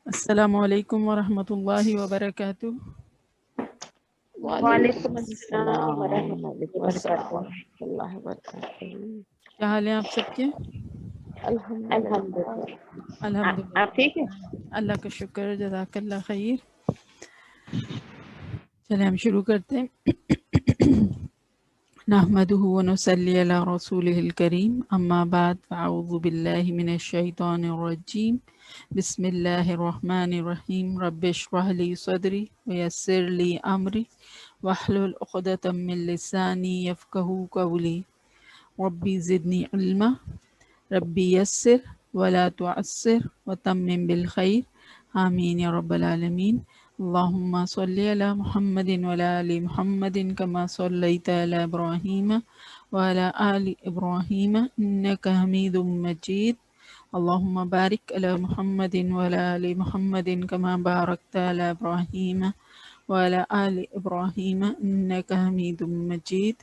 السلام علیکم ورحمۃ اللہ وبرکاتہ۔ وعلیکم السلام ورحمۃ وعلیکم اللہ السلام وبرکاتہ۔ ورحمۃ اللہ وبرکاتہ۔ کیا حال ہیں آپ سب کے؟ الحمدللہ۔ الحمدللہ، آپ ٹھیک ہے؟ اللہ کا شکر، جزاک اللہ خیر۔ چلیں ہم شروع کرتے ہیں۔ نحمده ونصلی علی رسولہ الکریم، اما بعد فاعوذ باللہ من الشیطان الرجیم، بسم اللہ الرحمن الرحیم۔ رب اشرح لی صدری ویسر لی امری واحلل عقدۃ من لسانی یفقہوا قولی، ربی زدنی علما، ربی یسر ولا تعسر وتمم بالخیر، آمین یا رب العالمین۔ اللہم صلی علی محمد وعلی آل محمد کما صلیت علی ابراہیم وعلی آل ابراہیم انک حمید مجید۔ اللہم بارک علی محمد وعلی آل محمد کما بارکت علی ابراہیم وعلی آل ابراہیم انک حمید مجید۔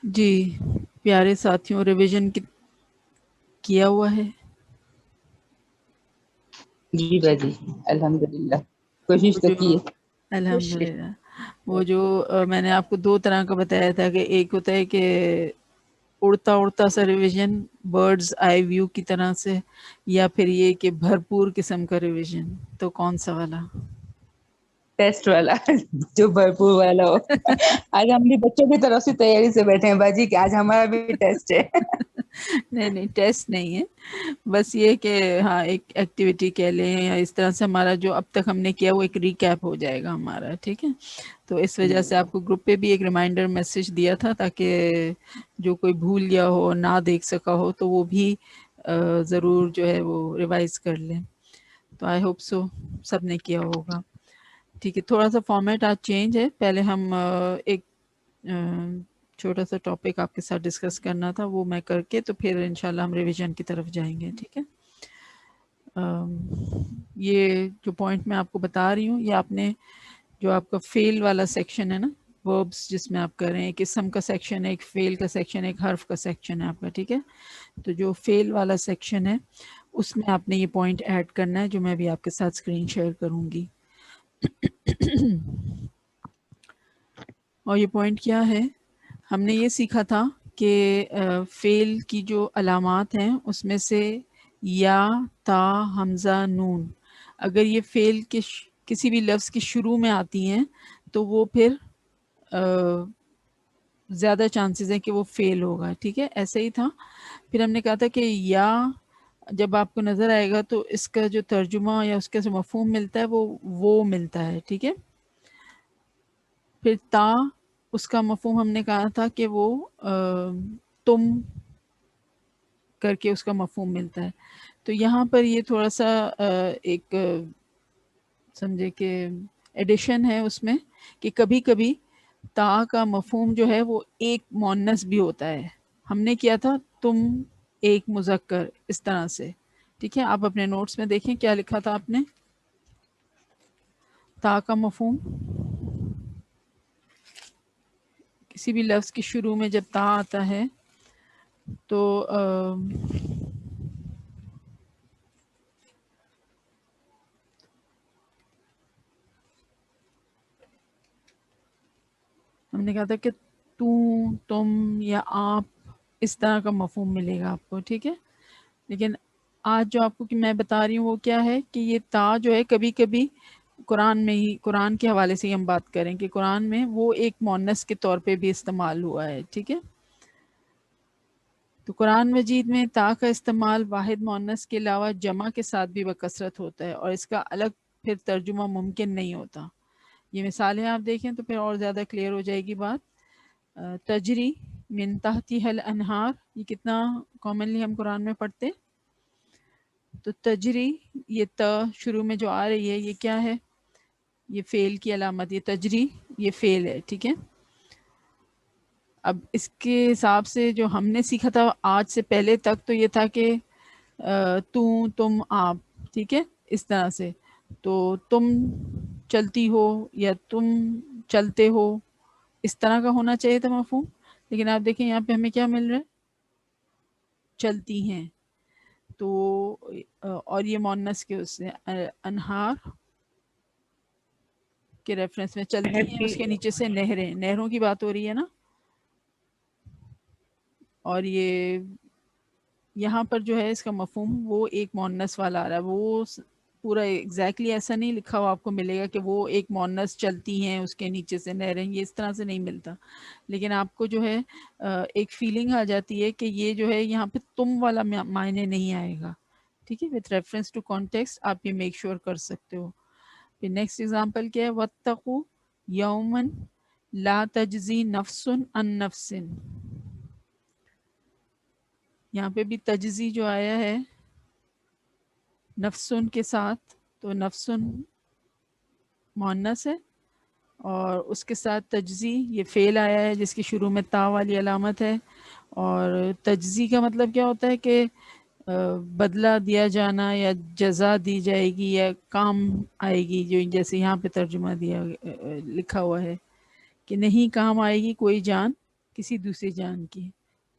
جی پیارے ساتھیوں، ریویژن کیا ہوا ہے؟ جی باجی الحمدللہ، کوشش تو کی ہے۔ الحمدللہ، وہ جو میں نے آپ کو دو طرح کا بتایا تھا کہ ایک ہوتا ہے کہ اڑتا اڑتا سا ریویژن برڈز آئی ویو کی طرح سے، یا پھر یہ کہ بھرپور قسم کا ریویژن، تو کون سا والا؟ ٹیسٹ والا، جو بھرپور والا ہو۔ آج ہم بھی بچوں کی طرف سے تیاری سے بیٹھے ہیں باجی کہ آج ہمارا بھی ٹیسٹ ہے۔ نہیں ٹیسٹ نہیں ہے، بس یہ کہ ہاں ایک ایکٹیویٹی کہہ لیں، یا اس طرح سے ہمارا جو اب تک ہم نے کیا وہ ایک ریکیپ ہو جائے گا ہمارا، ٹھیک ہے؟ تو اس وجہ سے آپ کو گروپ پہ بھی ایک ریمائنڈر میسج دیا تھا تاکہ جو کوئی بھول گیا ہو، نہ دیکھ سکا ہو، تو وہ بھی ضرور جو ہے وہ ریوائز کر لیں۔ تو آئی ہوپ سو سب نے کیا ہوگا، ٹھیک ہے؟ تھوڑا سا فارمیٹ آج چینج ہے، پہلے ہم ایک چھوٹا سا ٹاپک آپ کے ساتھ ڈسکس کرنا تھا، وہ میں کر کے تو پھر انشاءاللہ ہم ریویژن کی طرف جائیں گے، ٹھیک ہے؟ یہ جو پوائنٹ میں آپ کو بتا رہی ہوں، یہ آپ نے جو آپ کا فیل والا سیکشن ہے نا، وربس جس میں آپ کر رہے ہیں، ایک اسم کا سیکشن ہے، ایک فیل کا سیکشن ہے، ایک حرف کا سیکشن ہے آپ کا، ٹھیک ہے؟ تو جو فیل والا سیکشن ہے اس میں آپ نے یہ پوائنٹ ایڈ کرنا ہے جو میں بھی آپ کے ساتھ اسکرین شیئر کروں گی۔ اور یہ پوائنٹ کیا ہے؟ ہم نے یہ سیکھا تھا کہ فعل کی جو علامات ہیں اس میں سے یا، تا، حمزہ، نون، اگر یہ فعل کے کسی بھی لفظ کے شروع میں آتی ہیں تو وہ پھر زیادہ چانسز ہیں کہ وہ فعل ہوگا، ٹھیک ہے؟ ایسے ہی تھا۔ پھر ہم نے کہا تھا کہ یا جب آپ کو نظر آئے گا تو اس کا جو ترجمہ یا اس کا جو مفہوم ملتا ہے وہ ملتا ہے، ٹھیک ہے؟ پھر تا، اس کا مفہوم ہم نے کہا تھا کہ وہ تم کر کے اس کا مفہوم ملتا ہے۔ تو یہاں پر یہ تھوڑا سا ایک سمجھے کہ ایڈیشن ہے اس میں، کہ کبھی کبھی تا کا مفہوم جو ہے وہ ایک مؤنث بھی ہوتا ہے۔ ہم نے کیا تھا تم ایک مذکر، اس طرح سے، ٹھیک ہے؟ آپ اپنے نوٹس میں دیکھیں کیا لکھا تھا آپ نے، تا کا مفہوم کسی بھی لفظ کے شروع میں جب تا آتا ہے تو ہم نے کہا تھا کہ تو، تم یا آپ، اس طرح کا مفہوم ملے گا آپ کو، ٹھیک ہے؟ لیکن آج جو آپ کو کہ میں بتا رہی ہوں وہ کیا ہے کہ یہ تا جو ہے کبھی کبھی قرآن میں ہی، قرآن کے حوالے سے ہی ہم بات کریں کہ قرآن میں وہ ایک مؤنث کے طور پہ بھی استعمال ہوا ہے، ٹھیک ہے؟ تو قرآن مجید میں تا کا استعمال واحد مؤنث کے علاوہ جمع کے ساتھ بھی بکثرت ہوتا ہے، اور اس کا الگ پھر ترجمہ ممکن نہیں ہوتا۔ یہ مثالیں آپ دیکھیں تو پھر اور زیادہ کلیئر ہو جائے گی بات۔ تجری من تحتها الانہار، یہ کتنا کامنلی ہم قرآن میں پڑھتے، تو تجری، یہ تا شروع میں جو آ رہی ہے یہ کیا ہے؟ یہ فعل کی علامت، یہ تجری یہ فعل ہے، ٹھیک ہے؟ اب اس کے حساب سے جو ہم نے سیکھا تھا آج سے پہلے تک تو یہ تھا کہ تو، تم، آپ، ٹھیک ہے؟ اس طرح سے، تو تم چلتی ہو یا تم چلتے ہو، اس طرح کا ہونا چاہیے تھا مفہوم۔ لیکن آپ دیکھیں یہاں پہ ہمیں کیا مل رہا ہے؟ چلتی ہیں، تو اور یہ مونس کے اس سے انہار کے ریفرنس میں چلتی ہیں، اس کے نیچے سے نہریں، نہروں کی بات ہو رہی ہے نا. اور یہ یہاں پر جو ہے اس کا مفہوم وہ ایک مونس والا آ رہا ہے، وہ پورا ایگزیکٹلی ایسا نہیں لکھا ہوا آپ کو ملے گا کہ وہ ایک مونس چلتی ہیں اس کے نیچے سے نہریں، یہ اس طرح سے نہیں ملتا. لیکن آپ کو جو ہے ایک فیلنگ آ جاتی ہے کہ یہ جو ہے یہاں پہ تم والا معنی نہیں آئے گا. ٹھیک ہے، وتھ ریفرنس ٹو کانٹیکسٹ آپ یہ میک شیور کر سکتے ہو. پھر نیکسٹ ایگزامپل کیا ہے، وَاتَّقُوا یَوْمًا لَا تَجْزِی نَفْسٌ عَن نَفْسٍ. یہاں پہ بھی تجزی جو آیا ہے نفسن کے ساتھ، تو نفسن مؤنث ہے، اور اس کے ساتھ تجزی یہ فعل آیا ہے جس کی شروع میں تا والی علامت ہے. اور تجزی کا مطلب کیا ہوتا ہے کہ بدلہ دیا جانا یا جزا دی جائے گی یا کام آئے گی، جو جیسے یہاں پہ ترجمہ دیا لکھا ہوا ہے کہ نہیں کام آئے گی کوئی جان کسی دوسری جان کی.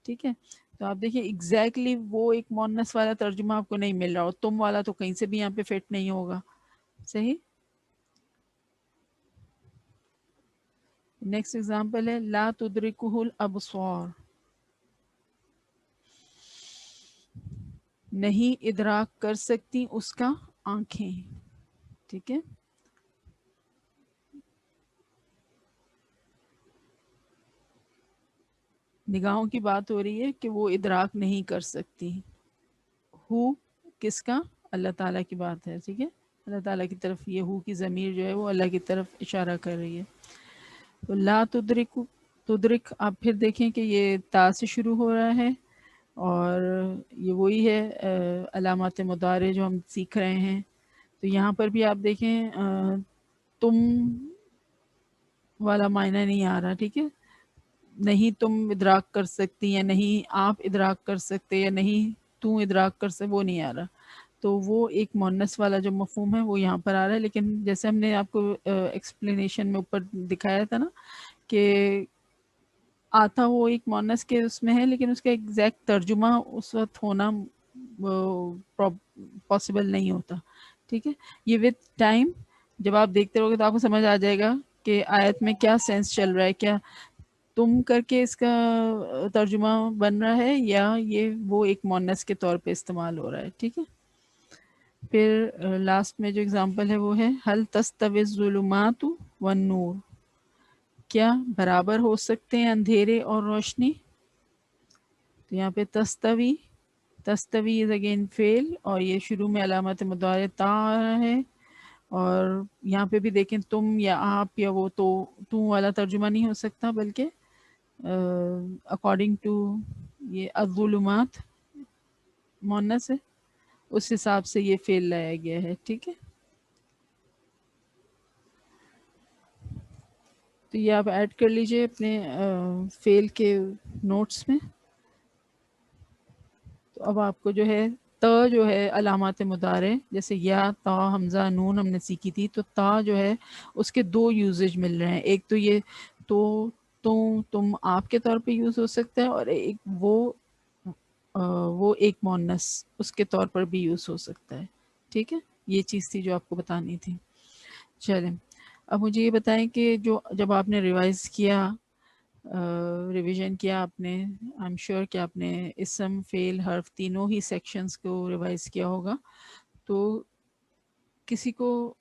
ٹھیک ہے، تو آپ دیکھیں ایگزیکٹلی وہ ایک مونس والا ترجمہ آپ کو نہیں مل رہا، اور تم والا تو کہیں سے بھی یہاں پہ فٹ نہیں ہوگا. صحیح. نیکسٹ ایگزامپل ہے لا تدرکہ الابصار، نہیں ادراک کر سکتی اس کا آنکھیں. ٹھیک ہے، نگاہوں کی بات ہو رہی ہے کہ وہ ادراک نہیں کر سکتی. ہو کس کا؟ اللہ تعالیٰ کی بات ہے. ٹھیک ہے، اللہ تعالیٰ کی طرف یہ ہو کی ضمیر جو ہے وہ اللہ کی طرف اشارہ کر رہی ہے. تو لا تدرک، تدرک آپ پھر دیکھیں کہ یہ تا سے شروع ہو رہا ہے، اور یہ وہی ہے علامات مضارع جو ہم سیکھ رہے ہیں. تو یہاں پر بھی آپ دیکھیں تم والا معنی نہیں آ رہا. ٹھیک ہے، نہیں تم ادراک کر سکتی، یا نہیں آپ ادراک کر سکتے، یا نہیں تو ادراک کر سکتے، وہ نہیں آ رہا. تو وہ ایک مونس والا جو مفہوم ہے وہ یہاں پر آ رہا ہے. لیکن جیسے ہم نے آپ کو ایکسپلینیشن میں اوپر دکھایا تھا نا کہ آتا وہ ایک مونس کے اس میں ہے، لیکن اس کا ایگزیکٹ ترجمہ اس وقت ہونا پاسبل نہیں ہوتا. ٹھیک ہے، یہ وتھ ٹائم جب آپ دیکھتے رہو گے تو آپ کو سمجھ آ جائے گا کہ آیت میں کیا سینس چل رہا ہے، کیا تم کر کے اس کا ترجمہ بن رہا ہے یا یہ وہ ایک مونس کے طور پہ استعمال ہو رہا ہے. ٹھیک ہے، پھر لاسٹ میں جو اگزامپل ہے وہ ہے هل تستوی الظلمات والنور، کیا برابر ہو سکتے ہیں اندھیرے اور روشنی. تو یہاں پہ تستوی، تستوی از اگین فعل، اور یہ شروع میں علامت مضارع تا آ رہا ہے. اور یہاں پہ بھی دیکھیں تم یا آپ یا وہ تو والا ترجمہ نہیں ہو سکتا، بلکہ اکارڈنگ ٹو یہ الظلمات مونس ہے، اس حساب سے یہ فعل لایا گیا ہے. ٹھیک ہے، تو یہ آپ ایڈ کر لیجئے اپنے فعل کے نوٹس میں. تو اب آپ کو جو ہے تا جو ہے علامات مضارع جیسے یا تا حمزہ نون ہم نے سیکھی تھی، تو تا جو ہے اس کے دو یوزج مل رہے ہیں. ایک تو یہ تو تم آپ کے طور پہ یوز ہو سکتا ہے، اور ایک وہ ایک مونس اس کے طور پر بھی یوز ہو سکتا ہے. ٹھیک ہے، یہ چیز تھی جو آپ کو بتانی تھی. چلیں اب مجھے یہ بتائیں کہ جب آپ نے ریوائز کیا، ریویژن کیا آپ نے، آئی ایم شیور کہ آپ نے اسم فعل حرف تینوں ہی سیکشنز کو ریوائز کیا ہوگا. تو کسی کو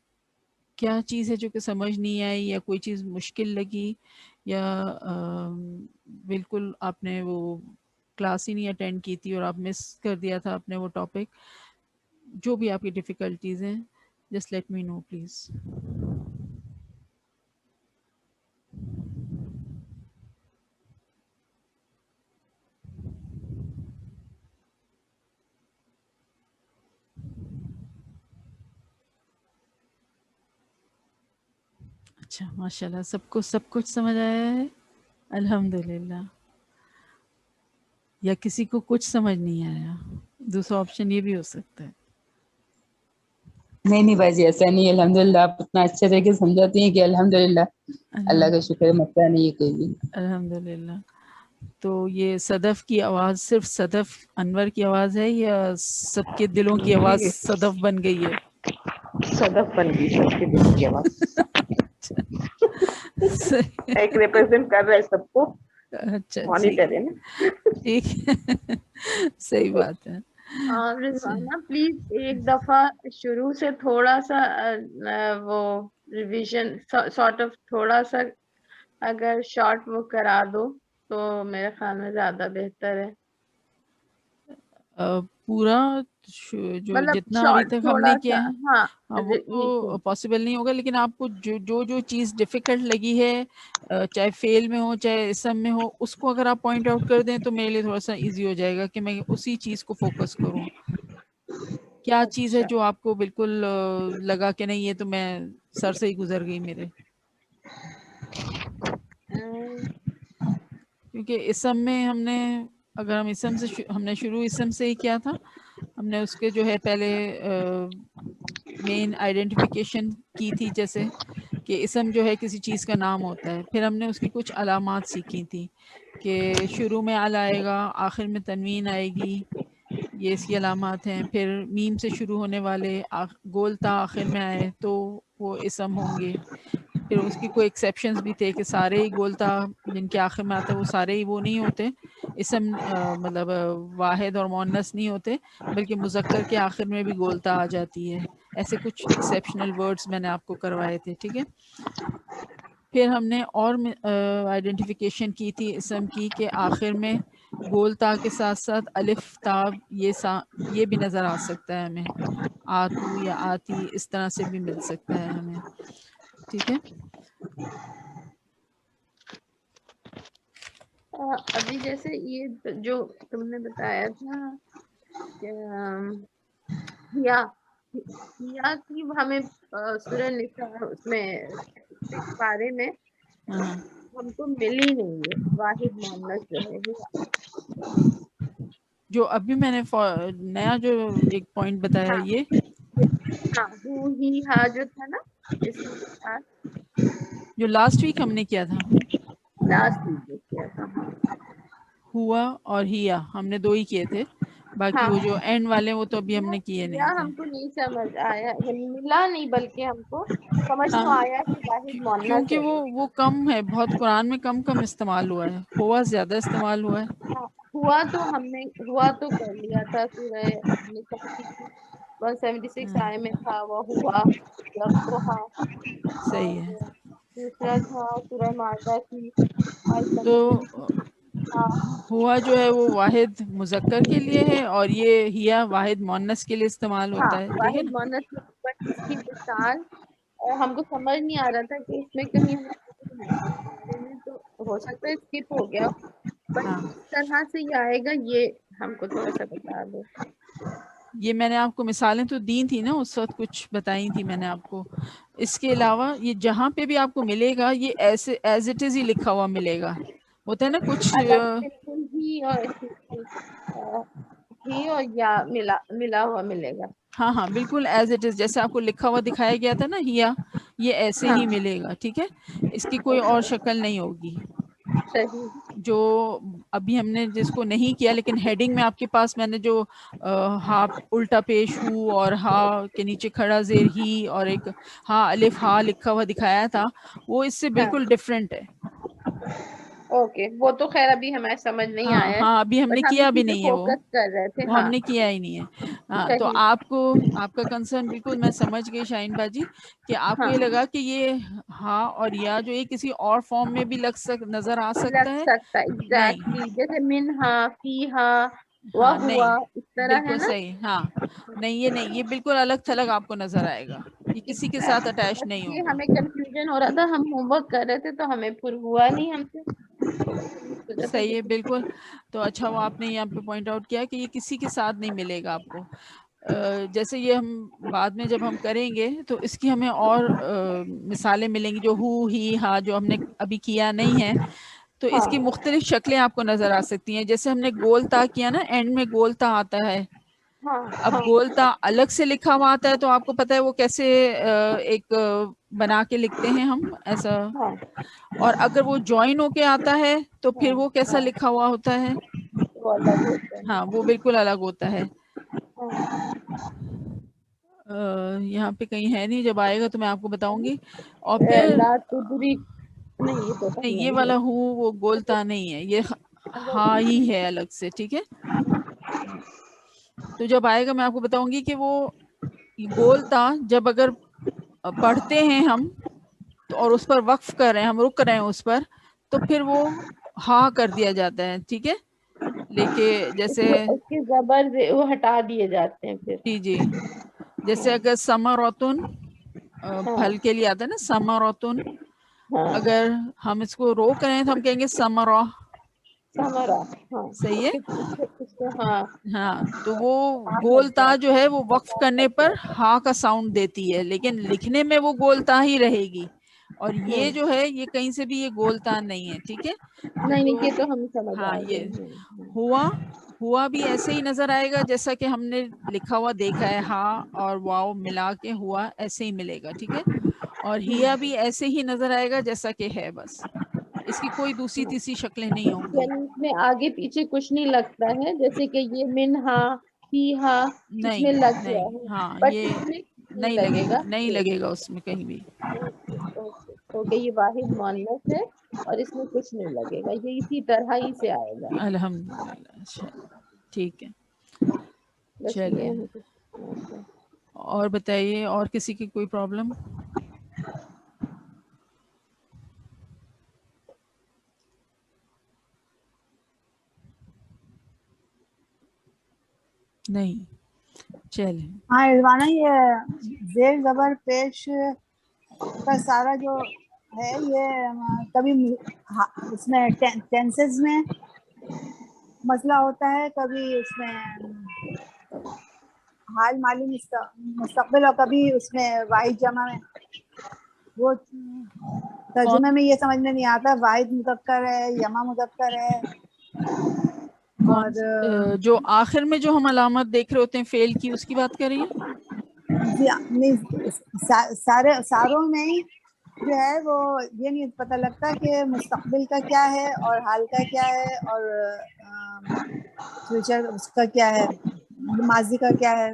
کیا چیز ہے جو کہ سمجھ نہیں آئی، یا کوئی چیز مشکل لگی، یا بالکل آپ نے وہ کلاس ہی نہیں اٹینڈ کی تھی اور آپ مس کر دیا تھا آپ نے وہ ٹاپک، جو بھی آپ کی ڈیفیکلٹیز ہیں just let me know please. اچھا ماشاء اللہ سب کو سب کچھ سمجھ آیا ہے الحمدللہ. یا کسی کو کچھ سمجھ نہیں آیا، دوسرا آپشن یہ بھی ہو سکتا ہے. نہیں باجی ایسا نہیں، الحمدللہ آپ اتنا اچھے طریقے سے سمجھاتی ہیں کہ الحمدللہ اللہ کا شکر ہے، مسئلہ نہیں ہے کوئی بھی. الحمدللہ. تو یہ صدف کی آواز صرف صدف انور کی آواز ہے یا سب کے دلوں کی آواز صدف بن گئی ہے؟ صدف بن گئی سب کے دل کی آواز. ایک ریپرزینٹ کر رہا ہے سب کو, اچھا مانیٹر ہے نا. ٹھیک ہے, صحیح بات ہے. رضوانہ پلیز ایک دفعہ شروع سے تھوڑا سا وہ ریویژن سارٹ آف تھوڑا سا اگر شارٹ وہ کرا دو تو میرے خیال میں زیادہ بہتر ہے. پورا جو مطلب جتنا ابھی تک ہم نے کیا ہے ہاں وہ تو پاسبل نہیں ہوگا, لیکن آپ کو جو چیز ڈیفیکلٹ لگی ہے, چاہے فیل میں ہو چاہے اسم میں ہو, اس کو اگر آپ پوائنٹ آؤٹ کر دیں تو میرے لیے تھوڑا سا ایزی ہو جائے گا کہ میں اسی چیز کو فوکس کروں. کیا چیز ہے جو آپ کو بالکل لگا کہ نہیں یہ تو میں سر سے ہی گزر گئی میرے, کیونکہ اسم میں ہم نے اگر ہم اسم سے ہم نے شروع اسم سے ہی کیا تھا, ہم نے اس کے جو ہے پہلے مین آئیڈینٹیفیکیشن کی تھی, جیسے کہ اسم جو ہے کسی چیز کا نام ہوتا ہے. پھر ہم نے اس کی کچھ علامات سیکھی تھی کہ شروع میں ال آئے گا, آخر میں تنوین آئے گی, یہ اس کی علامات ہیں. پھر میم سے شروع ہونے والے گول تا آخر میں آئے تو وہ اسم ہوں گے. پھر اس کی کوئی ایکسیپشنز بھی تھے کہ سارے ہی گولتا جن کے آخر میں آتے ہیں وہ سارے ہی وہ نہیں ہوتے اسم, مطلب واحد اور مؤنث نہیں ہوتے, بلکہ مذکر کے آخر میں بھی گولتا آ جاتی ہے. ایسے کچھ ایکسیپشنل ورڈز میں نے آپ کو کروائے تھے, ٹھیک ہے. پھر ہم نے اور آئیڈینٹیفیکیشن کی تھی اسم کی کہ آخر میں گول تا کے ساتھ ساتھ الف تا یہ بھی نظر آ سکتا ہے ہمیں, آتو یا آتی اس طرح سے بھی مل سکتا ہے ہمیں, ٹھیک ہے. ابھی جیسے یہ جو تم نے بتایا تھا کہ یا کی ہمیں سورہ نساء اس میں پارے میں ہم کو ملی نہیں ہے واحد مؤنث جو ہے جو ابھی میں نے نیا جو ایک پوائنٹ بتایا یہ ہو ہی ہا جو تھا نا اس کے ساتھ جو لاسٹ ویک ہم نے کیا تھا, لاسٹ ویک کیا تھا, ہوا اور ہیا ہم نے 2 ہی کیے تھے, باقی وہ جو اینڈ والے وہ تو ابھی ہم نے کیے نہیں تھے. ہم کو نہیں سمجھ آیا, ملا نہیں بلکہ ہم کو سمجھ تو آیا کہ واحد مؤنث کیونکہ ہے. وہ کم ہے, بہت قرآن میں کم استعمال ہوا ہے, ہوا زیادہ استعمال ہوا ہے. ہوا تو ہم نے ہوا تو کر لیا تھا سورہ نساء کی 176 آئے میں تھا وہ ہوا یقوہا, صحیح اور ہے. دوسرا تھا سورہ مائدہ کی تو ہوا جو ہے وہ واحد مذکر کے لیے ہے اور یہ ہیا واحد مؤنث کے لیے استعمال ہوتا ہے, ٹھیک ہے واحد نا. مؤنث اس کی مثال ہم کو سمجھ نہیں آ رہا تھا کہ اس میں کہیں میں تو ہو سکتا ہے اسکپ ہو گیا, بٹ اس طرح سے یہ آئے گا, یہ ہم کو تھوڑا سا بتا دو. یہ میں نے آپ کو مثالیں تو دی تھی نا اس وقت, کچھ بتائی تھی میں نے آپ کو. اس کے علاوہ یہ جہاں پہ بھی آپ کو ملے گا یہ ایسے ایز اٹ از ہی لکھا ہوا ملے گا, ہوتا ہے نا کچھ بالکل ہی اور یا ملا ہوا ملے گا. ہاں بالکل ایز اٹ از, جیسے آپ کو لکھا ہوا دکھایا گیا تھا نا ہیا, یہ ایسے ہی ملے گا, ٹھیک ہے. اس کی کوئی اور شکل نہیں ہوگی. صحیح. جو ابھی ہم نے جس کو نہیں کیا, لیکن ہیڈنگ میں آپ کے پاس میں نے جو ہا الٹا پیش ہو اور ہا کے نیچے کھڑا زیر ہی اور ایک ہا الف ہا لکھا ہوا دکھایا تھا, وہ اس سے بالکل ڈفرینٹ ہے. اوکے, وہ تو خیر ابھی ہمیں سمجھ نہیں آیا ہے, ہاں ابھی ہم نے بٹ کیا اسی بھی پہ نہیں ہے, فوکس کر رہے تھے. وہ ہم نے کیا ہی نہیں ہے. تو آپ کا کنسرن بالکل میں سمجھ گئی شاہین باجی, کہ آپ کو یہ لگا کہ یہ ہاں اور یا جو یہ کسی اور فارم میں بھی نظر آ سکتا ہے. نہیں, ایگزیکٹلی جیسے منہا فیہا وہ ہاں ہوا نہیں, اس طرح ہے بالکل نا. صحیح, ہاں نہیں یہ نہیں, یہ بالکل الگ تھلگ آپ کو نظر آئے گا, یہ کسی کے ساتھ اٹیچ بس نہیں یہ ہوگا. ہمیں کنفیوژن ہو رہا تھا, ہم ہوم ورک کر رہے تھے تو ہمیں پھر ہوا نہیں ہم سے. صحیح ہے بالکل. تو اچھا وہ آپ نے یہاں پہ پوائنٹ آؤٹ کیا کہ یہ کسی کے ساتھ نہیں ملے گا آپ کو. جیسے یہ ہم بعد میں جب ہم کریں گے تو اس کی ہمیں اور مثالیں ملیں گی, جو ہو ہی ہا جو ہم نے ابھی کیا نہیں ہے, تو اس کی مختلف شکلیں آپ کو نظر آ سکتی ہیں. جیسے ہم نے گول تا کیا نا, اینڈ میں گول تا آتا ہے, ہاں اب گولتا الگ سے لکھا ہوا آتا ہے تو آپ کو پتہ ہے وہ کیسے ایک بنا کے لکھتے ہیں ہم ایسا, ہاں اور اگر وہ جوائن ہو کے آتا ہے تو پھر وہ کیسا لکھا ہوا ہوتا ہے, وہ الگ ہوتا ہے. ہاں وہ بالکل الگ ہوتا ہے. یہاں پہ کہیں ہے نہیں, جب آئے گا تو میں آپ کو بتاؤں گی. اور پھر لا تدرک نہیں, یہ تو نہیں, یہ والا ہوں وہ گولتا نہیں ہے, یہ ہاں ہی ہے الگ سے, ٹھیک ہے. تو جب آئے گا میں آپ کو بتاؤں گی کہ وہ گولتا جب اگر پڑھتے ہیں ہم تو اور اس پر وقف کر رہے ہیں, ہم رک رہے ہیں اس پر, تو پھر وہ ہاں کر دیا جاتا ہے, ٹھیک ہے. لیکن جیسے اس کے زبر وہ ہٹا دیے جاتے ہیں پھر. جی جی, جیسے اگر سمراتن ہاں پھل کے لیے آتا ہے نا سمراتن, ہاں اگر ہم اس کو روک رہے ہیں تو ہم کہیں گے سمرا, سمرا. ہاں صحیح ہے. اس کو ہاں ہاں تو وہ لگ گولتا جو ہے وہ وقف کرنے پر ہاں کا ساؤنڈ دیتی ہے, لیکن لکھنے میں وہ گولتا ہی رہے گی. اور یہ جو ہے یہ کہیں سے بھی یہ گولتا نہیں ہے, ٹھیک ہے. نہیں تو یہ تو ہم سمجھ ہاں, آ یہ گئے. ہوا بھی ایسے ہی نظر آئے گا جیسا کہ ہم نے لکھا ہوا دیکھا ہے, ہاں اور واو ملا کے ہوا ایسے ہی ملے گا, ٹھیک ہے. اور ہیا بھی ایسے ہی نظر آئے گا جیسا کہ ہے, بس اس کی کوئی دوسری تیسری شکلیں نہیں ہوں گی. یعنی اس میں آگے پیچھے کچھ نہیں لگتا ہے, جیسے کہ یہ منہا فیہا اس میں نہیں لگ گیا نہیں, ہے, ہاں بٹ یہ اس میں نہیں نہیں لگے گا. نہیں لگے گا اس میں کہیں بھی. اوکے, یہ واحد مؤنث ہے اور اس میں کچھ نہیں لگے گا, یہ اسی طرح ہی سے آئے گا. الحمدللہ, ٹھیک ہے. بس چلیے, یہ ہے. اور بتائیے, اور کسی کی کوئی پرابلم؟ نہیں, چلیں. ہاں رضوانہ, یہ زیر زبر پیش کا سارا جو ہے یہ کبھی اس میں ٹینسز میں مسئلہ ہوتا ہے, کبھی اس میں حال مالی مستقبل, اور کبھی اس میں واحد جمع میں. وہ ترجمے میں یہ سمجھ میں نہیں آتا واحد مذکر ہے جمع مذکر ہے. کون اور جو آخر میں جو ہم علامت دیکھ رہے ہوتے ہیں فعل کی, اس کی بات کر رہی ہیں؟ ساروں میں ہی جو ہے وہ یہ نہیں پتہ لگتا کہ مستقبل کا کیا ہے اور حال کا کیا ہے اور فیوچر اس کا کیا ہے, ماضی کا کیا ہے.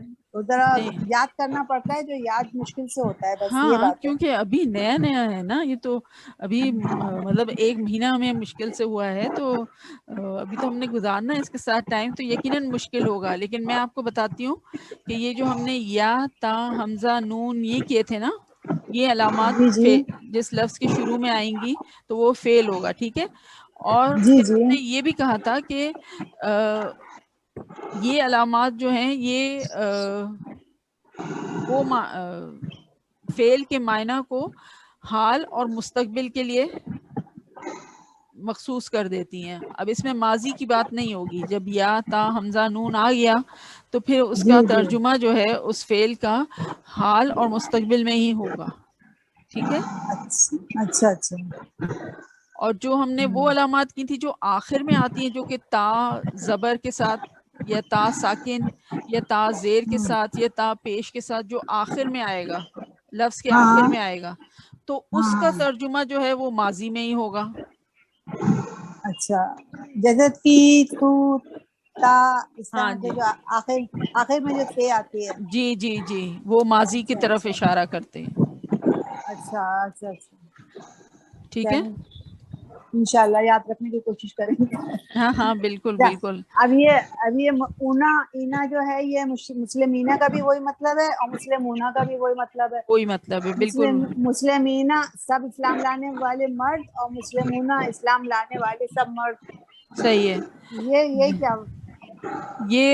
ذرا نہیں, یاد کرنا پڑتا ہے, جو یاد مشکل سے ہوتا ہے, بس یہ ہاں بات ہے. کیونکہ ابھی نیا نیا ہے نا یہ تو, ابھی مطلب 1 مہینہ ہمیں مشکل سے ہوا ہے, تو ابھی تو ہم نے گزارنا ہے اس کے ساتھ ٹائم, تو یقیناً مشکل ہوگا. لیکن میں آپ کو بتاتی ہوں کہ یہ جو ہم نے یا تا حمزہ نون یہ کیے تھے نا, یہ جی علامات جی جس لفظ کے شروع میں آئیں گی تو وہ فعل ہوگا, ٹھیک ہے. اور جی پھر جی ہم نے یہ بھی کہا تھا کہ یہ علامات جو ہیں یہ وہ فعل کے معنی کو حال اور مستقبل کے لیے مخصوص کر دیتی ہیں. اب اس میں ماضی کی بات نہیں ہوگی, جب یا تا حمزہ نون آ گیا تو پھر اس جی کا جی ترجمہ جو ہے اس فعل کا حال اور مستقبل میں ہی ہوگا, ٹھیک ہے. اچھا اچھا. اور جو ہم نے وہ علامات کی تھی جو آخر میں آتی ہیں, جو کہ تا زبر کے ساتھ یا تا ساکن یا تا زیر کے ساتھ یا تا پیش کے ساتھ جو آخر میں آئے گا, لفظ کے آخر ہاں میں آئے گا, تو اس کا ہاں ترجمہ جو ہے وہ ماضی میں ہی ہوگا. اچھا, جیسے تی تو تا اس طرح ہاں سے جی, جو آخر میں جو تے آتی ہے. جی جی جی, وہ ماضی کی اچھا طرف اچھا اشارہ کرتے ہیں, اچھا اچھا اچھا. ٹھیک ہے. انشاء اللہ یاد رکھنے کی کوشش کریں گے. ہاں ہاں بالکل بالکل. اب یہ اونا اینا جو ہے یہ مسلمینا کا بھی وہی مطلب ہے اور مسلمونا کا بھی وہی مطلب ہے. کوئی مطلب ہے, بالکل مسلمینا سب اسلام لانے والے مرد اور مسلمونا اسلام لانے والے سب مرد. صحیح ہے. یہ کیا یہ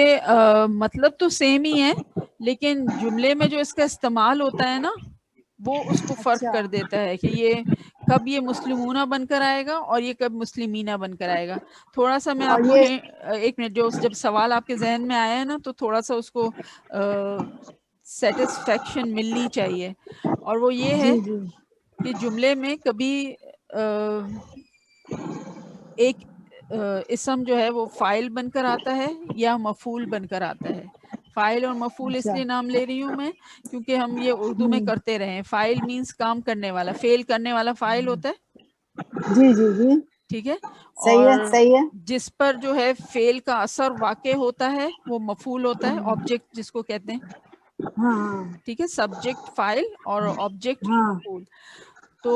مطلب تو سیم ہی ہے, لیکن جملے میں جو اس کا استعمال ہوتا ہے نا وہ اس کو فرق اچھا کر دیتا ہے کہ یہ کب یہ مسلمونہ بن کر آئے گا اور یہ کب مسلمینہ بن کر آئے گا. تھوڑا سا میں اور آپ کو یہ ایک منٹ, جو جب سوال آپ کے ذہن میں آیا ہے نا تو تھوڑا سا اس کو سیٹسفیکشن ملنی چاہیے, اور وہ یہ ہے جی جی کہ جملے میں کبھی ایک اسم جو ہے وہ فاعل بن کر آتا ہے یا مفعول بن کر آتا ہے. فائل اور مفعول اس لیے نام لے رہی ہوں میں کیونکہ ہم یہ اردو میں کرتے رہے ہیں. فائل مینس کام کرنے والا, فیل کرنے والا فائل ہوتا ہے. جی جی جی ٹھیک ہے, صحیح ہے اور صحیح ہے. جس پر جو ہے فیل کا اثر واقع ہوتا ہے وہ مفعول ہوتا ہے, آبجیکٹ جس کو کہتے ہیں. ہاں ہاں ٹھیک ہے, سبجیکٹ فائل اور آبجیکٹ ہاں مفعول. تو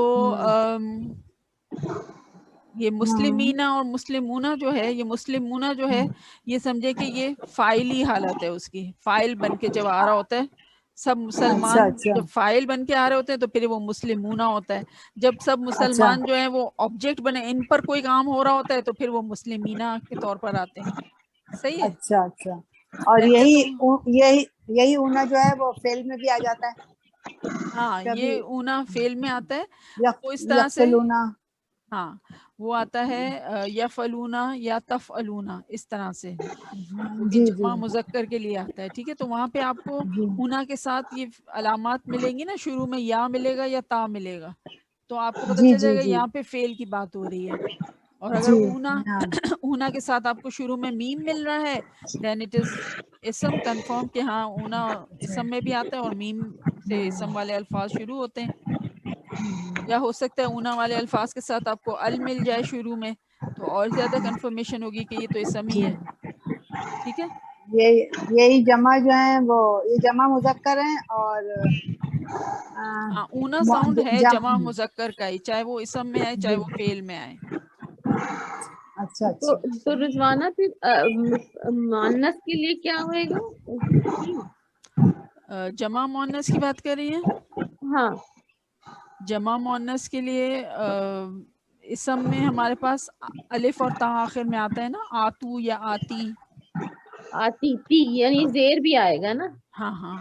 یہ مسلمینہ اور مسلمونہ جو ہے, یہ مسلمونہ جو ہے یہ سمجھے کہ یہ فائلی حالت ہے اس کی, فائل بن کے جب آ رہا ہوتا ہے سب اچھا مسلمان اچھا جب فائل بن کے آ رہے ہوتے ہیں تو پھر وہ مسلمونہ ہوتا ہے. جب سب اچھا مسلمان جو ہیں وہ آبجیکٹ بنے, ان پر کوئی کام ہو رہا ہوتا ہے تو پھر وہ مسلمینہ کے طور پر آتے ہیں. صحیح ہے. اچھا اچھا. اور ویسے یہی تو یہی اونا جو ہے وہ فیل میں بھی آ جاتا ہے ہاں, کبھی, یہ اونا فیل میں آتا ہے. وہ اس طرح سے یفعلونا. ہاں وہ آتا ہے یفعلونا یا تفعلونا اس طرح سے, جو کہ جی جی جمع مذکر کے لیے آتا ہے. ٹھیک ہے, تو وہاں پہ آپ کو جی اونا کے ساتھ یہ علامات ملیں گی نا, شروع میں یا ملے گا یا تا ملے گا, تو آپ کو پتہ جی چل جی جائے گا جی یہاں پہ فیل کی بات ہو رہی ہے. اور اگر جی اونا ہاں اونا کے ساتھ آپ کو شروع میں میم مل رہا ہے دین اٹ از اسم کنفرم کہ ہاں اونا اسم میں بھی آتا ہے اور میم سے اسم والے الفاظ شروع ہوتے ہیں. یا ہو سکتا ہے اونا والے الفاظ کے ساتھ آپ کو ال مل جائے شروع میں, تو اور زیادہ کنفرمیشن ہوگی کہ یہ تو اسم ہی ہے. ٹھیک ہے, یہی جمع جو ہیں وہ یہ جمع مذکر ہیں اور ہاں اونا ساؤنڈ ہے جمع مذکر کا ہی, چاہے وہ اسم میں آئے چاہے وہ فعل میں آئے. اچھا تو اچھا. رضوانہ پھر مؤنث کے لیے کیا ہوئے گا؟ جمع مؤنث کی بات کر رہی ہیں. ہاں جمع مؤنث کے لیے اسم میں ہمارے پاس الف اور تا آخر میں آتا ہے نا, آتو یا آتی. آتی تی یعنی زیر بھی آئے گا نا. ہاں ہاں,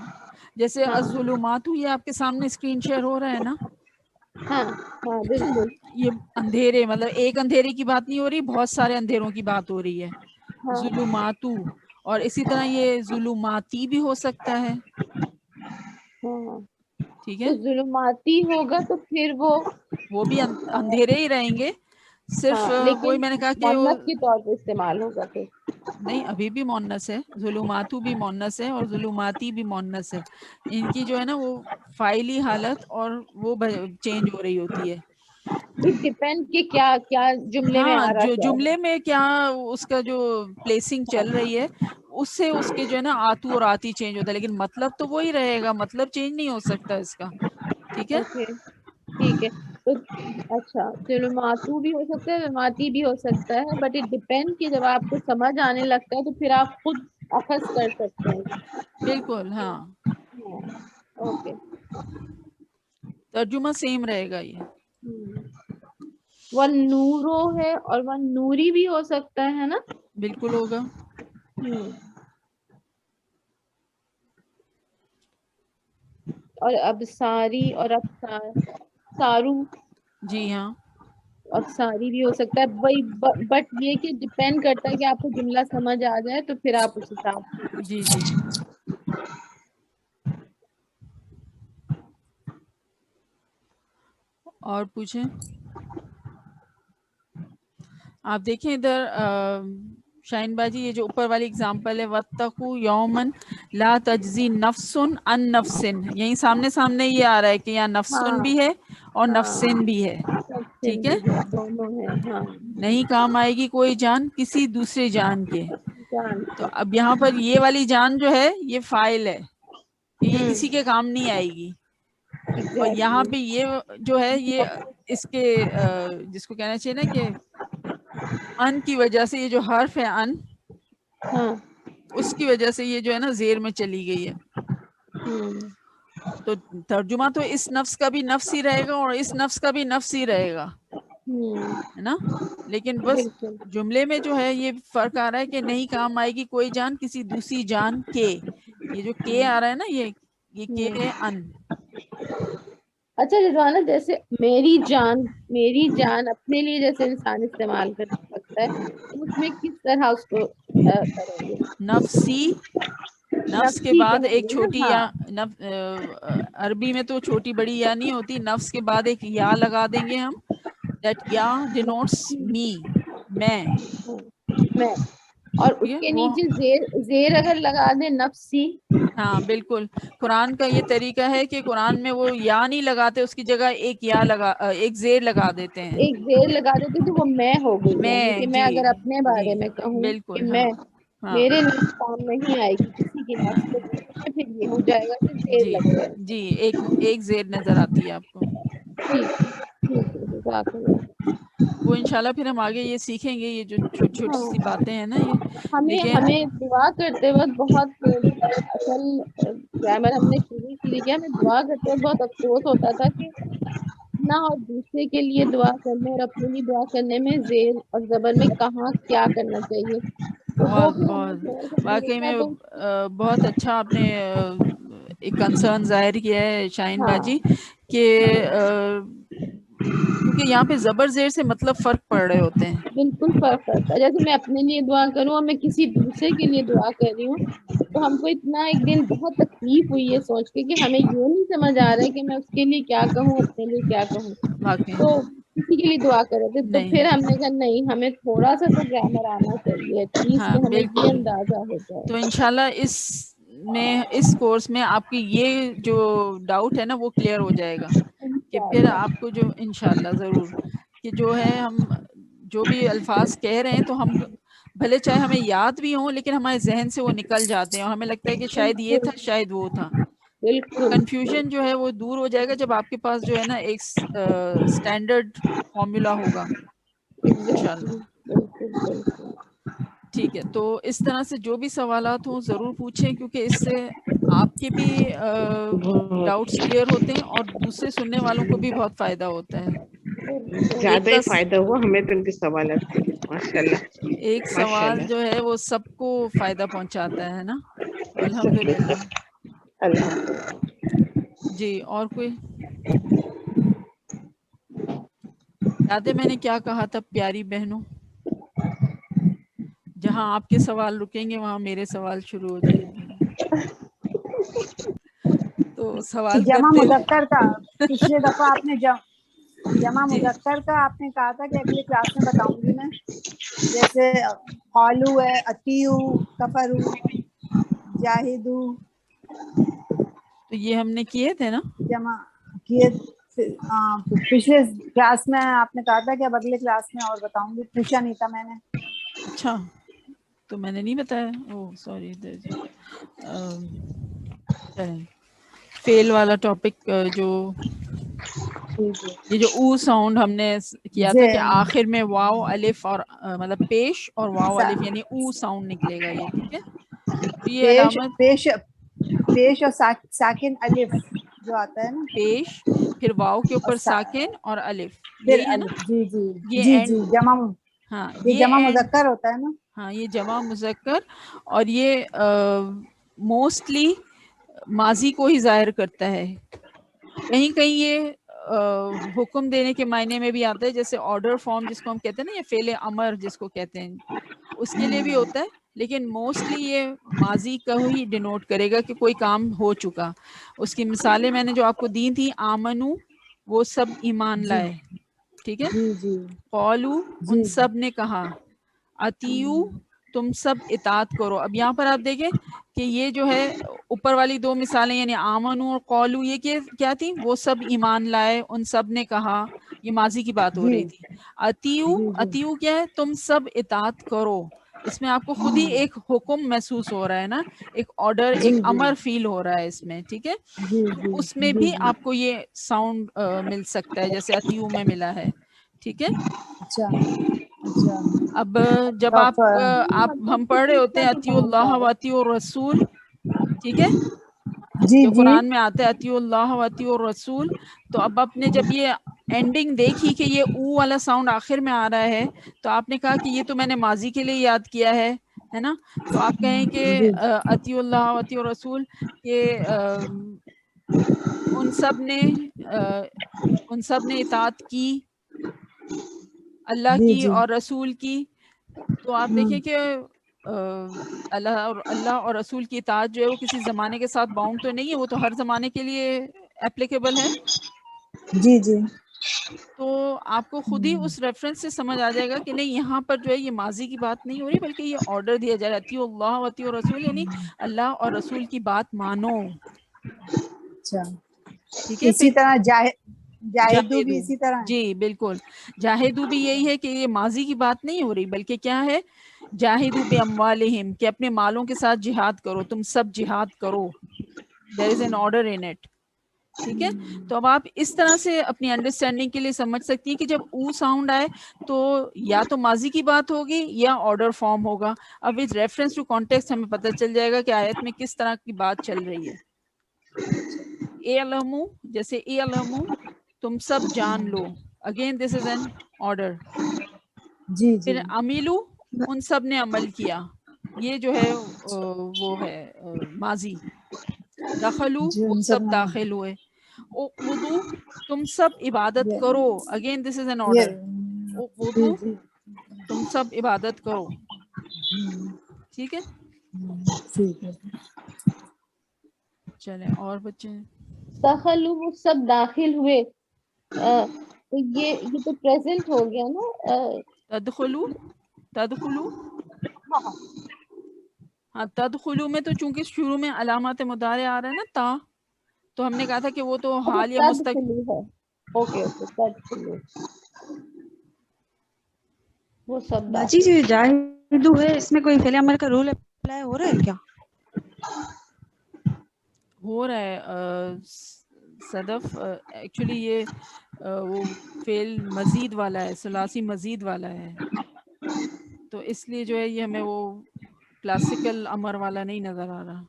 جیسے ہاں الظلمات, یہ آپ کے سامنے اسکرین شیئر ہو رہا ہے نا. ہاں ہاں بالکل. یہ اندھیرے, مطلب ایک اندھیرے کی بات نہیں ہو رہی, بہت سارے اندھیروں کی بات ہو رہی ہے. ہاں ظلماتو, اور اسی طرح یہ ظلماتی بھی ہو سکتا ہے. ہاں, ٹھیک ہے, تو ظلماتی ہوگا تو پھر وہ بھی اندھیرے ہی رہیں گے, صرف ہاں وہی لیکن میں نے کہا کہ وہ مؤنث کے طور پہ استعمال ہوگا پھر. نہیں, ابھی بھی مؤنث ہے, ظلماتو بھی مؤنث ہے اور ظلماتی بھی مؤنث ہے. ان کی جو ہے نا وہ فائلی حالت اور وہ چینج ہو رہی ہوتی ہے. اٹ ڈیپینڈ کہ کیا کیا جملے میں ہاں, آ رہا جو کیا ہے. جملے میں کیا اس کا جو پلیسنگ چل رہی ہے اس سے اس کے جو ہے نا آتو اور آتی چینج ہوتا ہے, لیکن مطلب تو وہی رہے گا, مطلب چینج نہیں ہو سکتا اس کا. ٹھیک ہے, اوکے ٹھیک ہے. تو اچھا ظلماتو بھی ہو سکتا ہے, ظلماتی بھی ہو سکتا ہے, بٹ اٹ ڈیپینڈ کہ جب آپ کو سمجھ آنے لگتا ہے تو پھر آپ خود اخذ کر سکتے ہیں. بالکل. ہاں, اوکے. ترجمہ سیم رہے گا یہ. ون نورو ہے اور ون نوری بھی ہو سکتا ہے نا. بالکل ہوگا. اور اب ساری اور اب سارو, جی ہاں, اب ساری بھی ہو سکتا ہے وہی, بٹ یہ کہ ڈیپینڈ کرتا ہے کہ آپ کو جملہ سمجھ آ جائے تو پھر آپ اس حساب سے. جی جی. اور پوچھیں. آپ دیکھیں ادھر شاہین باجی, یہ جو اوپر والی اگزامپل ہے وَاتَّقُوا یَوْمًا لَا تَجْزِی نَفْسٌ عَن نَفْسٍ, یہیں سامنے سامنے یہ آ رہا ہے کہ یہاں نفسن ہاں بھی ہے اور ہاں نفسن بھی ہے. ٹھیک ہے, دونوں ہیں. ہاں نہیں کام آئے گی کوئی جان کسی دوسرے جان کے. تو جانتے. اب یہاں پر یہ والی جان جو ہے یہ فاعل ہے کہ یہ کسی کے کام نہیں آئے گی. اور یہاں پہ یہ جو ہے یہ اس کے جس کو کہنا چاہیے نا کہ ان کی وجہ سے, یہ جو حرف ہے ان, ہاں اس کی وجہ سے یہ جو ہے نا زیر میں چلی گئی ہے. تو ترجمہ تو اس نفس کا بھی نفس ہی رہے گا اور اس نفس کا بھی نفس ہی رہے گا, ہے نا. لیکن بس بالکل. جملے میں جو ہے یہ فرق آ رہا ہے کہ نہیں کام آئے گی کوئی جان کسی دوسری جان کے. یہ جو کے آ رہا ہے نا یہ کے ان. اچھا رضوانہ, جیسے میری جان اپنے لیے جیسے انسان استعمال کر سکتا ہے, تو اس میں کس طرح اس کو کریں گے؟ نفسی, نفس کے نفسی بعد کہیں ایک گے نا. چھوٹی یا عربی میں تو چھوٹی بڑی یا نہیں ہوتی, نفس کے بعد ایک یا لگا دیں گے ہم. دیٹ یا ڈینوٹس می, میں. میں اور اس کے نیچے زیر اگر لگا دیں نفسی. ہاں بالکل. قرآن کا یہ طریقہ ہے کہ قرآن میں وہ یا نہیں لگاتے, اس کی جگہ ایک زیر لگا دیتے ہیں. ایک زیر لگا دیتے تو وہ میں ہو گئی, یعنی کہ میں جی اگر اپنے بارے جی میں کہوں بالکل. کہ ہاں میں, ہاں میرے نفس کام نہیں آئے گی کسی کی نفس کو, پھر یہ ہو جائے گا کہ زیر جی لگ جائے. جی ایک زیر نظر آتی ہے آپ کو. ٹھیک ہے جزاک اللہ. وہ انشاءاللہ پھر ہم آگے یہ سیکھیں گے, یہ جو چھوٹی چھوٹی سی باتیں ہیں نا یہ. لیکن ہمیں دعا کرتے وقت بہت, اصل گرامر ہم نے شروع کی تھی, ہمیں دعا کرتے وقت بہت افسوس ہوتا تھا کہ نہ, اور دوسرے کے لیے دعا کرنے اور اپنے لیے دعا کرنے میں زیر اور زبر میں کہاں کیا کرنا چاہیے. تو وہ بہت پھر ہمیں تھوڑا بہت سا واقعی میں تو بہت اچھا آپ نے ایک کنسرن ظاہر کیا ہے شاہین ہاں باجی, کہ کیونکہ یہاں پہ زبر زیر سے مطلب فرق پڑ رہے ہوتے ہیں. بالکل فرق پڑتا ہے. جیسے میں اپنے لیے دعا کروں اور میں کسی دوسرے کے لیے دعا کر رہی ہوں, تو ہم کو اتنا ایک دن بہت تکلیف ہوئی ہے سوچ کے کہ ہمیں یہ نہیں سمجھ آ رہا ہے کہ میں اس کے لیے کیا کہوں, اپنے لیے کیا کہوں. واقعی تو کسی کے لیے دعا کر رہے تھے, تو نہیں. پھر ہم نے کہا نہیں, ہمیں تھوڑا سا تو گرامر آنا چاہیے ایٹ لیسٹ, ہاں کہ ہمیں یہ بالکل. اندازہ ہو جائے. تو انشاءاللہ اس کورس میں آپ کی یہ جو ڈاؤٹ ہے نا وہ کلیئر ہو جائے گا, کہ پھر انشاءاللہ. آپ کو جو انشاءاللہ ضرور, کہ جو ہے ہم جو بھی الفاظ کہہ رہے ہیں تو ہم بھلے چاہے ہمیں یاد بھی ہوں, لیکن ہمارے ذہن سے وہ نکل جاتے ہیں اور ہمیں لگتا ہے کہ شاید یہ تھا شاید وہ تھا. تو بالکل کنفیوژن جو ہے وہ دور ہو جائے گا جب آپ کے پاس جو ہے نا ایک اسٹینڈرڈ فارمولا ہوگا انشاءاللہ. بالکل بالکل. ٹھیک ہے, تو اس طرح سے جو بھی سوالات ہوں ضرور پوچھیں, کیونکہ اس سے آپ کے بھی ڈاؤٹس کلیئر ہوتے ہیں اور دوسرے سننے والوں کو بھی بہت فائدہ ہوتا ہے. ایک زیادہ کا ہی فائدہ ہوا ہمیں تو ان کے سوالات کے لیے. ماشاء اللہ ایک ماشاء سوال اللہ. جو ہے وہ سب کو فائدہ پہنچاتا ہے نا. الحمدللہ. الحمدللہ. جی, اور کوئی یاد ہے میں نے کیا کہا تھا پیاری بہنوں؟ جہاں آپ کے سوال رکیں گے وہاں میرے سوال شروع ہو جائیں گے. تو سوال جمع کرتے مذکر کا پچھلے دفعہ آپ نے جمع جی مذکر کا آپ نے کہا تھا کہ اگلی کلاس میں بتاؤں گی میں. جیسے قالو ہے, اتیو, کفرو, جاہدو, تو یہ ہم نے کیے تھے نا. جمع کیے پچھلے کلاس میں آپ نے کہا تھا کہ اب اگلے کلاس میں اور بتاؤں گی, پوچھا نہیں تھا میں نے. اچھا, تو میں نے نہیں بتایا. اوہ سوری. فیل والا ٹاپک جو یہ جو او ساؤنڈ ہم نے کیا تھا کہ آخر میں واو الف اور مطلب پیش اور واو الف یعنی او ساؤنڈ نکلے گا یہ. ٹھیک ہے, تو یہ پیش علامت پیش پیش اور ساکن الف جو آتا ہے نا, پیش, پھر واو کے اور اوپر ساکن اور الف, پھر یہی ہے نا. الف. جی جی یہ جی اینڈ, جی جمع, ہاں یہ یہ جمع اینڈ, مذکر ہوتا ہے نا. ہاں یہ جمع مذکر, اور یہ موسٹلی ماضی کو ہی ظاہر کرتا ہے. کہیں کہیں یہ حکم دینے کے معنی میں بھی آتا ہے, جیسے آرڈر فارم جس کو ہم کہتے ہیں نا, یہ فعل امر جس کو کہتے ہیں, اس کے لیے بھی ہوتا ہے. لیکن موسٹلی یہ ماضی کا ہی ڈینوٹ کرے گا کہ کوئی کام ہو چکا. اس کی مثالیں میں نے جو آپ کو دی تھی, آمنو وہ سب ایمان جی لائے. ٹھیک ہے, جی جی قولو ان جی سب نے کہا, اتیو تم سب اطاعت کرو. اب یہاں پر آپ دیکھیں کہ یہ جو ہے اوپر والی دو مثالیں یعنی آمنو اور قولو, یہ کیا تھی؟ وہ سب ایمان لائے, ان سب نے کہا, یہ ماضی کی بات ہو جی رہی تھی. اتیو, جی جی اتیو کیا ہے؟ تم سب اطاعت کرو. اس میں آپ کو خود ہی ایک حکم محسوس ہو رہا ہے نا, ایک آرڈر, جی ایک جی امر فیل ہو رہا ہے اس میں. ٹھیک ہے, جی تو جی اس میں جی بھی جی آپ کو یہ ساؤنڈ مل سکتا ہے جیسے اتیو میں ملا ہے. ٹھیک ہے, اچھا اچھا. اب جب ہم پڑھ رہے ہوتے ہیں اتیو اللہ و اتیو الرسول, ٹھیک ہے, جی جو جی قرآن میں آتے اتیو اللہ و اتیو الرسول, تو اب آپ نے جب یہ اینڈنگ دیکھی کہ یہ او والا ساؤنڈ آخر میں آ رہا ہے, تو آپ نے کہا کہ یہ تو میں نے ماضی کے لیے یاد کیا ہے نا. تو آپ کہیں کہ جی اتیو اللہ و اتیو الرسول, کہ ان سب نے اطاعت کی اللہ جی کی جی اور رسول کی. تو آپ دیکھیں کہ اللہ اور رسول کی اطاعت جو ہے وہ کسی زمانے کے ساتھ باؤنڈ تو نہیں ہے, وہ تو ہر زمانے کے لیے اپلیکیبل ہے. جی جی تو آپ کو خود ہی اس ریفرنس سے سمجھ آ جائے گا کہ نہیں یہاں پر جو ہے یہ ماضی کی بات نہیں ہو رہی بلکہ یہ آرڈر دیا جا رہا ہے اطیعوا اللہ و اطیعوا الرسول، یعنی اللہ اور رسول کی بات مانو. اچھا ٹھیک ہے. اسی پھر طرح جاہدو بھی جاہدو، اسی طرح ہے. جی بالکل، جاہدو بھی یہی ہے کہ یہ ماضی کی بات نہیں ہو رہی بلکہ کیا ہے، جاہدو باموالہم، کہ اپنے مالوں کے ساتھ جہاد کرو، تم سب جہاد کرو. There is an order in it. ٹھیک ہے. تو اب آپ اس طرح سے اپنی انڈرسٹینڈنگ کے لیے سمجھ سکتی ہیں کہ جب او ساؤنڈ آئے تو یا تو ماضی کی بات ہوگی یا آرڈر فارم ہوگا. اب وتھ ریفرنس ٹو کانٹیکسٹ ہمیں پتہ چل جائے گا کہ آیت میں کس طرح کی بات چل رہی ہے. اعلموا، جیسے اعلموا تم سب جان لو، again this is an order. جی جی پھر عملو ان سب نے عمل کیا، یہ جو ہے وہ ہے ماضی. دخلو جی وہ ان سب میں داخل ہوئے. اقعدو تم سب عبادت کرو، اگین دس از این یہ آرڈر. جی اقعدو جی تم سب عبادت کرو. ٹھیک ہے. ٹھیک ہے. چلیں اور بچے دخلوا وہ سب داخل ہوئے. تو یہ تو پریزنٹ ہو گیا نا. تدخلو، تدخلو ہاں تدخلو میں تو چونکہ شروع میں علامات مضارع آ رہا ہے نا تا، تو ہم نے کہا تھا کہ وہ تو حال یا مستقبل. تدخلوا ہے. اوکے اوکے تدخلوا وہ سب باجی داخل. جو جاہدو ہے اس میں کوئی فعل امر کا رول اپلائی ہو رہا ہے کیا؟ ہو رہا ہے صدف. ایکچولی یہ وہ فعل مزید والا ہے، ثلاثی مزید والا ہے، تو اس لیے جو ہے یہ ہمیں وہ کلاسیکل امر والا نہیں نظر آ رہا.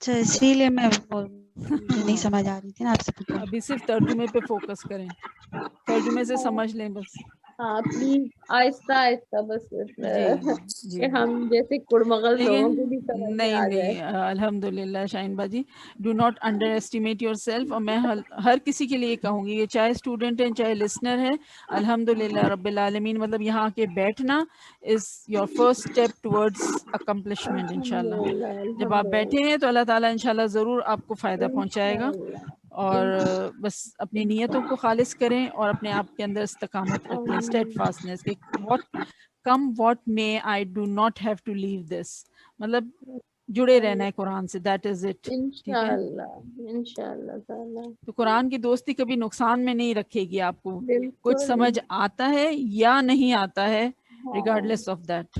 اچھا اسی لیے مجھے نہیں سمجھ آ رہی تھی نا آپ سے پوچھا. ابھی صرف ترجمے پہ فوکس کریں، ترجمے سے سمجھ لیں بس. ہاں پلیز آہستہ آہستہ بس جی جی کہ ہم جیسے کڑمغل لوگوں لیکن کو بھی سمجھ میں نہیں آ جائے. نہیں الحمد للہ شاہین باجی، do not under estimate your self. اور میں ہر کسی کے لیے کہوں گی، یہ چاہے اسٹوڈنٹ ہیں چاہے لسنر ہے، الحمد للہ رب العالمین، مطلب یہاں کے بیٹھنا is your first step towards accomplishment انشاءاللہ. الحمدللہ جب آپ بیٹھے ہیں تو اللہ تعالیٰ انشاءاللہ ضرور آپ کو فائدہ پہنچائے گا. انشاءاللہ اور بس اپنی نیتوں کو خالص کریں اور اپنے آپ کے اندر استقامت رکھیں، اسٹیڈ فاسٹنس کہ what may I do not have to leave this, مطلب جڑے رہنا ہے قرآن سے. That is it. ٹھیک ہے. انشاءاللہ تعالی تو قرآن کی دوستی کبھی نقصان میں نہیں رکھے گی آپ کو. کچھ بالکل. سمجھ آتا ہے یا نہیں آتا ہے، ریگارڈلیس آف دیٹ.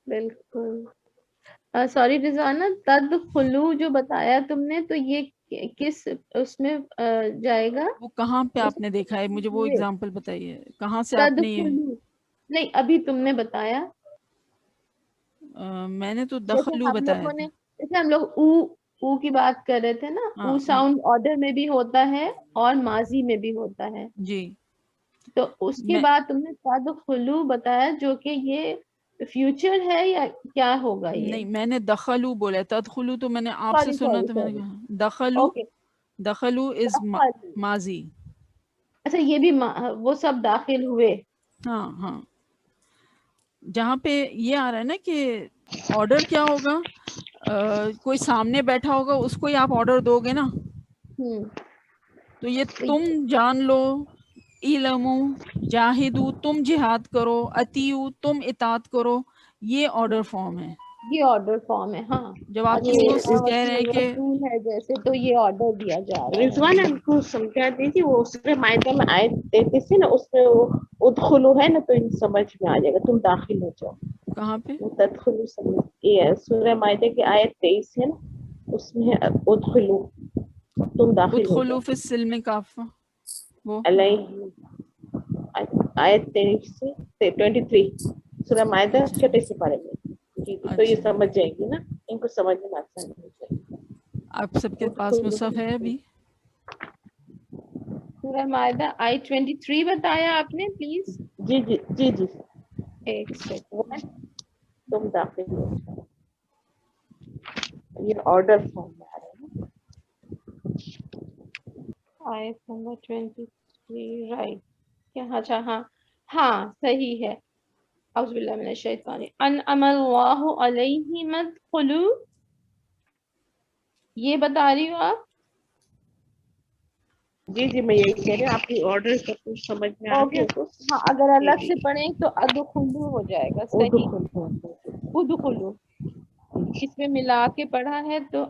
بالکل. سوری رضوانہ، تدخلو جو بتایا تم نے تو یہ کس اس میں جائے گا؟ وہ کہاں پہ آپ نے دیکھا ہے؟ مجھے وہ اگزامپل بتائیے کہاں سے آپ نے یہ. نہیں ابھی تم نے بتایا، میں نے تو جیسے دخلو ہم بتایا لوگوں تھا. نے جیسے ہم لوگ او کی بات کر رہے تھے نا، او ساؤنڈ آرڈر میں بھی ہوتا ہے اور ماضی میں بھی ہوتا ہے. جی تو اس کے بعد تم نے تدخلو بتایا جو کہ یہ فیوچر ہے یا کیا ہوگا؟ یہ نہیں، میں نے دخلو بولا، تدخلو تو میں نے آپ سے سوری سنا سوری تو میں نے سوری کہا دخلو. اوکے. دخلو از ماضی. اچھا یہ بھی وہ سب داخل ہوئے. ہاں ہاں، جہاں پہ یہ آ رہا ہے نا کہ آرڈر کیا ہوگا، کوئی سامنے بیٹھا ہوگا اس کو ہی آپ آرڈر دو گے نا. تو یہ تم جان لو، علمو جاہدو تم جہاد کرو، اطیعو تم اطاعت کرو، یہ آرڈر فارم ہے. یہ آرڈر فارم ہے. ہاں جب آپ اور کسی کو یہ کہہ رہے ہیں کہ رسول ہے جیسے تو یہ آرڈر دیا جا رہا ہے. رضوان ان کو سمجھا دیجیے، وہ سورہ مائدہ میں آیت دیتی تھی نا، اس میں وہ ادخلو ہے نا، تو ان سمجھ میں آ جائے گا، تم داخل ہو جاؤ. کہاں پہ؟ وہ تدخلو سمجھ، یہ سورہ مائدہ کی آیت 23 ہے نا، اس میں ہے ادخلو، تم داخل ہو ادخلوا جاؤ. فی السلم کافہ، وہ علیہ آیت 23 سورہ مائدہ اچھا چھٹے سپارے میں. جی تو یہ اچھا. سمجھ جائے گی نا، ان کو سمجھ میں آسانی ہو جائے گی. آپ سب کے پاس مصحف ہے ابھی؟ سورہ مائدہ آیت 23 بتایا آپ نے، پلیز جی جی جی جی ایک سیکنڈ. تم داخل ہو جاؤ، یہ آرڈر فارم میں آ رہا ہے نا. آیت نمبر 23 رائٹ. اچھا ہاں ہاں صحیح ہے. اعوذ باللہ من الشیطان انعم اللہ علیہم جی جی میں یہی کہہ رہی ہوں، آپ کی آرڈر کا کچھ سمجھ میں آ اوکے گیا تو ہاں، اگر الگ سے پڑھیں تو ادخلو ہو جائے گا، صحیح، ادخلو، اس میں ملا کے پڑھا ہے تو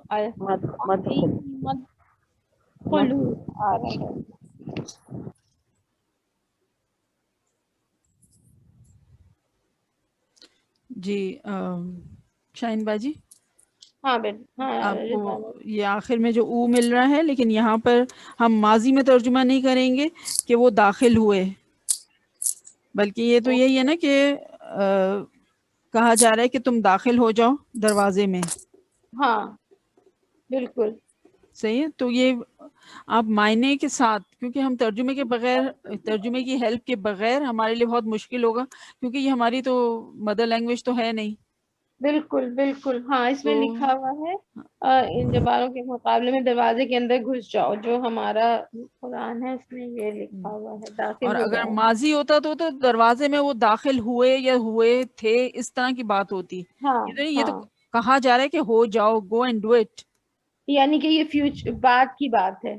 مدخلو آ رہا ہے. جی شاہین باجی ہاں بیٹا، ہاں آپ رضوانہ. کو یہ آخر میں جو او مل رہا ہے، لیکن یہاں پر ہم ماضی میں ترجمہ نہیں کریں گے کہ وہ داخل ہوئے، بلکہ یہ تو یہی ہے نا کہ کہا جا رہا ہے کہ تم داخل ہو جاؤ دروازے میں. ہاں بالکل صحیح ہے. تو یہ آپ معنی کے ساتھ، کیونکہ ہم ترجمے کے بغیر، ترجمے کی ہیلپ کے بغیر ہمارے لیے بہت مشکل ہوگا، کیونکہ یہ ہماری تو مدر لینگویج تو ہے نہیں. بالکل بالکل ہاں، اس میں تو لکھا ہوا ہے ان زبانوں کے مقابلے میں دروازے کے اندر گھس جاؤ، جو ہمارا قرآن ہے اس میں یہ لکھا ہوا ہے داخل اور ہو اگر جاؤ. ماضی ہوتا تو دروازے میں وہ داخل ہوئے یا ہوئے تھے، اس طرح کی بات ہوتی. ہاں یہ تو ہاں، کہا جا رہا ہے کہ ہو جاؤ، گو اینڈ ڈو اٹ. یعنی کہ یہ فیوچر بعد کی بات ہے.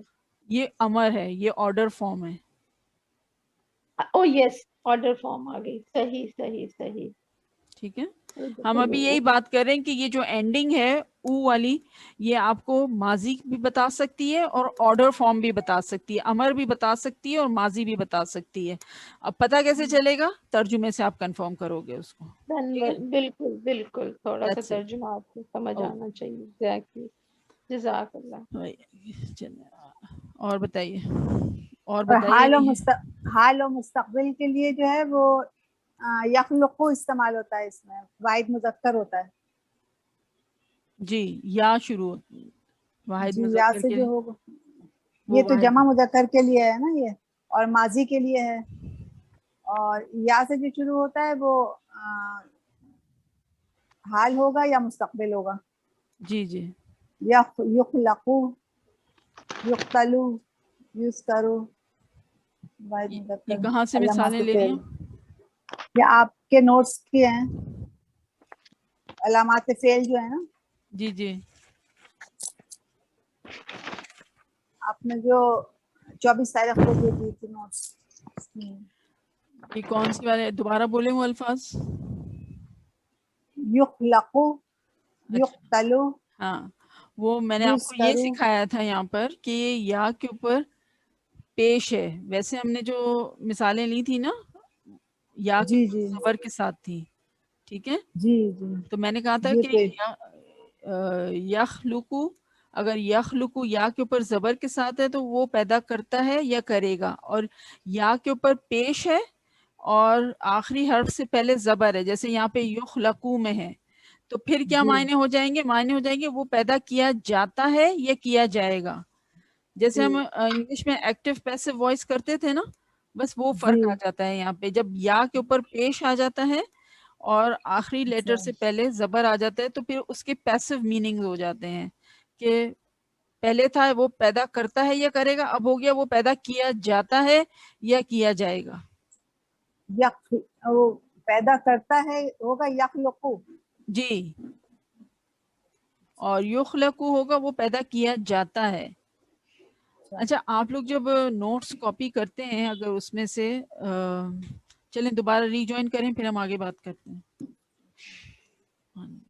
یہ امر ہے، یہ آرڈر فارم ہے. او یس، آرڈر فارم آ گئی، صحیح صحیح صحیح. ٹھیک ہے. ہم ابھی یہی بات کر رہے ہیں کہ یہ جو اینڈنگ ہے او والی، یہ آپ کو ماضی بھی بتا سکتی ہے اور آرڈر فارم بھی بتا سکتی ہے، امر بھی بتا سکتی ہے اور ماضی بھی بتا سکتی ہے. اب پتہ کیسے چلے گا؟ ترجمے سے آپ کنفرم کرو گے اس کو. ٹھیک ہے؟ بالکل بالکل، تھوڑا سا That's it. ترجمہ آپ کو سمجھ Oh. آنا چاہیے. ایگزیکٹلی، جزاک اللہ. اور بتائیے، اور اور بتائیے. حال و مستقبل کے لیے جو ہے وہ یخلقو استعمال ہوتا ہے، اس میں واحد مذکر ہوتا ہے. جی، یا شروع ہوتی ہے واحد جی، یا مذکر سے کے جو ہوگا، وہ یہ تو واحد. جمع مذکر کے لیے ہے نا یہ، اور ماضی کے لیے ہے. اور یا سے جو شروع ہوتا ہے وہ حال ہوگا یا مستقبل ہوگا. جی جی. یخلقو، یقتلو، یذکرو، واحد یہ مذکر، کہاں سے علامات مثالیں لے رہی فعل. ہیں؟ یہ آپ کے نوٹس کی ہیں، علامات فعل جو ہے نا، جی جی. آپ نے جو 24 تاریخ کو جو دی تھی نوٹس. یہ کون سی والے دوبارہ بولیں وہ الفاظ؟ یخلقو، اچھا یقتلو، ہاں، وہ میں نے آپ کو یہ یذکرو. سکھایا تھا یہاں پر کہ یہ یا کے اوپر پیش ہے. ویسے ہم نے جو مثالیں لی تھی نا، یا کے جی اوپر جی زبر کے ساتھ تھی. ٹھیک ہے. جی جی تو میں نے کہا تھا یہ کہ پیش. یخلقو، اگر یخلقو یا کے اوپر زبر کے ساتھ ہے تو وہ پیدا کرتا ہے یا کرے گا، اور یا کے اوپر پیش ہے اور آخری حرف سے پہلے زبر ہے، جیسے یہاں پہ یخلقو میں ہے، تو پھر کیا جی معنی ہو جائیں گے؟ معنی ہو جائیں گے وہ پیدا کیا جاتا ہے یا کیا جائے گا. جیسے جی ہم انگلش میں ایکٹیو پیسو وائس کرتے تھے نا، بس وہ جی. فرق آ جاتا ہے یہاں پہ. جب یا کے اوپر پیش آ جاتا ہے اور آخری لیٹر اچھا، سے پہلے زبر آ جاتا ہے تو پھر اس کے پیسو میننگ ہو جاتے ہیں کہ پہلے تھا وہ پیدا کرتا ہے یا کرے گا، اب ہو گیا وہ پیدا کیا جاتا ہے یا کیا جائے گا. وہ پیدا کرتا ہے ہوگا یخلقو. جی، اور یخلقو ہوگا وہ پیدا کیا جاتا ہے. اچھا، آپ لوگ جب نوٹس کاپی کرتے ہیں، اگر اس میں سے چلیں دوبارہ ری جوائن کریں پھر ہم آگے بات کرتے ہیں.